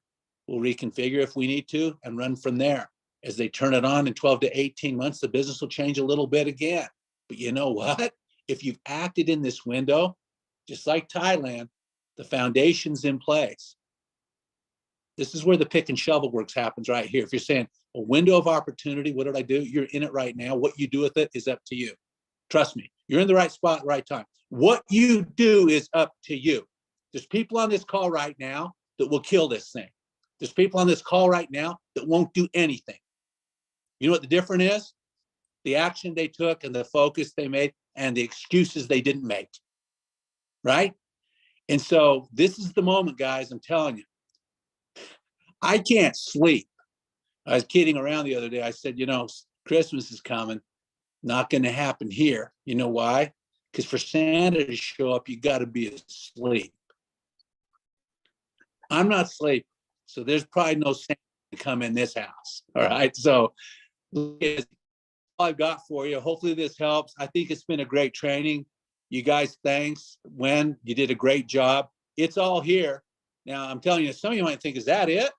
We'll reconfigure if we need to and run from there. As they turn it on in 12 to 18 months, the business will change a little bit again. But you know what? If you've acted in this window, just like Thailand, the foundation's in place. This is where the pick and shovel works happens right here. If you're saying a window of opportunity, what did I do? You're in it right now. What you do with it is up to you. Trust me, you're in the right spot, right time. What you do is up to you. There's people on this call right now that will kill this thing. There's people on this call right now that won't do anything. You know what the difference is? The action they took and the focus they made and the excuses they didn't make, right? And so this is the moment, guys, I'm telling you. I can't sleep. I was kidding around the other day. I said, you know, Christmas is coming. Not going to happen here. You know why? Because for Santa to show up, you got to be asleep. I'm not sleeping. So there's probably no Santa to come in this house. All right. So that's all I've got for you. Hopefully this helps. I think it's been a great training. You guys, thanks. Wen, you did a great job. It's all here. Now, I'm telling you, some of you might think, is that it?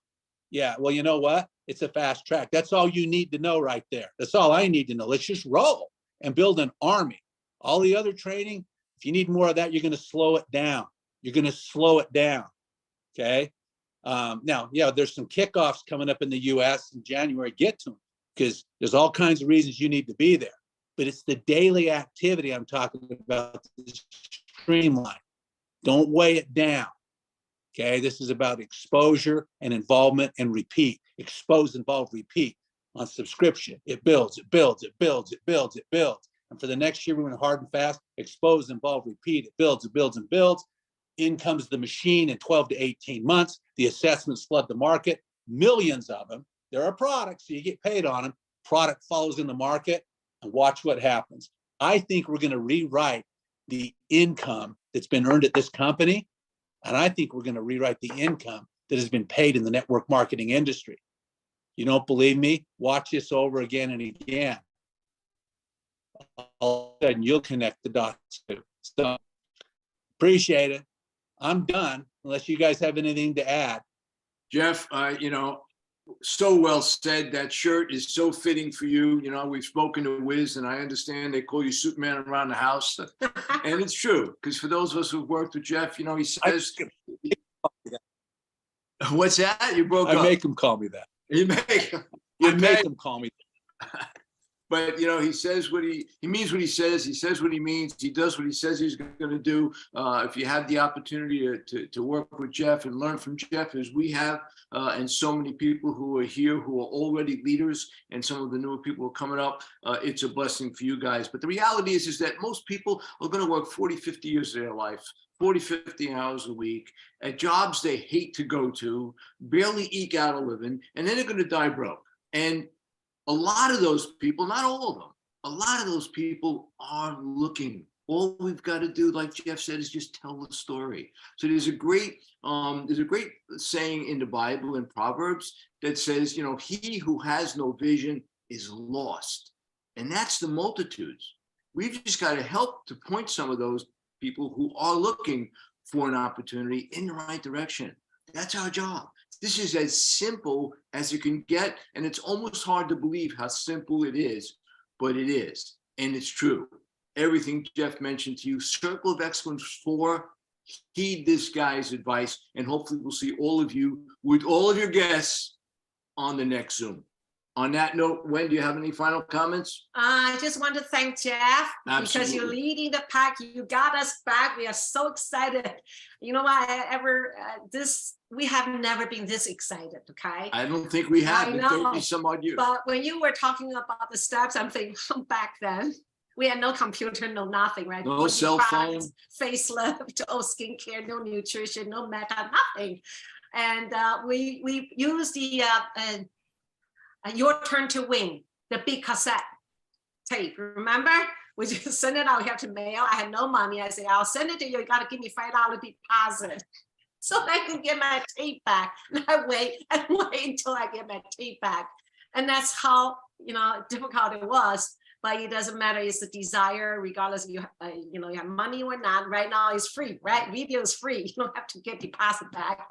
Yeah. Well, you know what? It's a fast track. That's all you need to know right there. That's all I need to know. Let's just roll and build an army. All the other training, if you need more of that, you're going to slow it down. You're going to slow it down. Okay. Now, yeah, there's some kickoffs coming up in the US in January. Get to them because there's all kinds of reasons you need to be there. But it's the daily activity I'm talking about. Streamline. Don't weigh it down. Okay. This is about exposure and involvement and repeat. Expose, involve, repeat on subscription. It builds, it builds, it builds, it builds, it builds. And for the next year, we're going to hard and fast, expose, involve, repeat. It builds, it builds, and builds. In comes the machine in 12 to 18 months. The assessments flood the market, millions of them. There are products, so you get paid on them. Product follows in the market, and watch what happens. I think we're going to rewrite the income that's been earned at this company, and I think we're going to rewrite the income that has been paid in the network marketing industry. You don't believe me? Watch this over again and again. All of a sudden, you'll connect the dots too. So, appreciate it. I'm done, unless you guys have anything to add. Jeff, you know, so well said. That shirt is so fitting for you. You know, we've spoken to Wiz, and I understand they call you Superman around the house. And it's true, because for those of us who've worked with Jeff, you know, he says, what's that? You broke up. I make him call me that. You make him call me that. But, you know, he says what he means what he says what he means, he does what he says he's going to do. If you have the opportunity to work with Jeff and learn from Jeff, as we have, and so many people who are here who are already leaders, and some of the newer people who are coming up, it's a blessing for you guys. But the reality is that most people are going to work 40, 50 years of their life, 40, 50 hours a week at jobs they hate to go to, barely eke out a living, and then they're going to die broke. And a lot of those people, not all of them, a lot of those people are looking. All we've got to do, like Jeff said, is just tell the story. So there's a great saying in the Bible in Proverbs that says, you know, he who has no vision is lost. And that's the multitudes. We've just got to help to point some of those people who are looking for an opportunity in the right direction. That's our job. This is as simple as you can get, and it's almost hard to believe how simple it is, but it is, and it's true. Everything Jeff mentioned to you, Circle of Excellence 4, heed this guy's advice, and hopefully we'll see all of you with all of your guests on the next Zoom. On that note, Wen, do you have any final comments? I just want to thank Jeff. Absolutely. Because you're leading the pack. You got us back. We are so excited. You know what? We have never been this excited. Okay. I don't think we have in 30 some odd years. But when you were talking about the steps, I'm thinking back then we had no computer, no nothing, right? No cell phone, facelift, no skincare, no nutrition, no meta, nothing. And we used the Your Turn to Win, the big cassette tape. Remember? We just send it out. You have to mail. I had no money. I said, I'll send it to you. You got to give me $5 deposit so I can get my tape back. And I wait until I get my tape back. And that's how, you know, difficult it was. but it doesn't matter. It's the desire, regardless of you have money or not. Right now, it's free, right? Video is free. You don't have to get deposit back.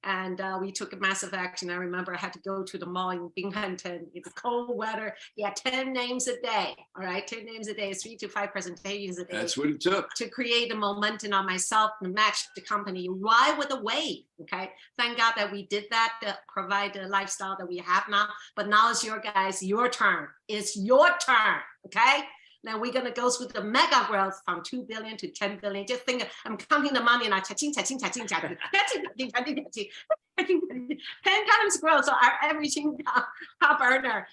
And we took a massive action. I remember I had to go to the mall in Binghamton in the cold weather. Yeah, 10 names a day. All right, 10 names a day, 3 to 5 presentations a day. That's what it took. To create the momentum on myself and match the company right with the wave. Okay, thank God that we did that to provide the lifestyle that we have now. But now it's your turn. It's your turn. Okay. Now we're going to go through the mega growth from 2 billion to 10 billion. Just think, I'm counting the money and 10 times growth. So our average income top earner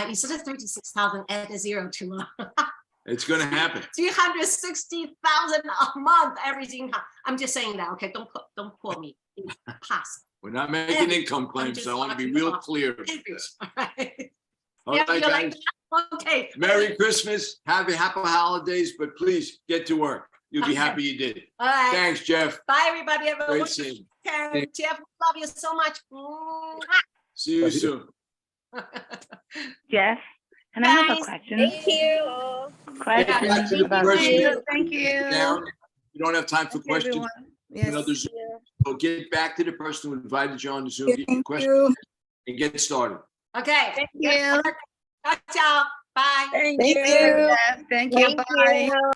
is 36,000 at a zero tomorrow. It's going to happen. 360,000 a month average income. I'm just saying that. Okay, don't quote me. It's possible. We're not making income claims, so I want to be real clear. All right. All right, guys. Okay. Merry Christmas. Happy holidays, but please get to work. You'll be happy you did it. All right. Thanks, Jeff. Bye, everybody. Have a Great wonderful seeing you. weekend. Jeff, love you so much. See you soon. Jeff, can I have a Guys, question? Thank you. Question Back to the about question. Thank you. Down. You don't have time for Thank you, questions. everyone. Another Yes. Zoom. So get back to the person who invited you on the Zoom, get your Thank question, you. and get started. Okay. Thank you. Ciao. Bye. Thank Thank you. you. Jeff. Thank you. Thank Bye. you.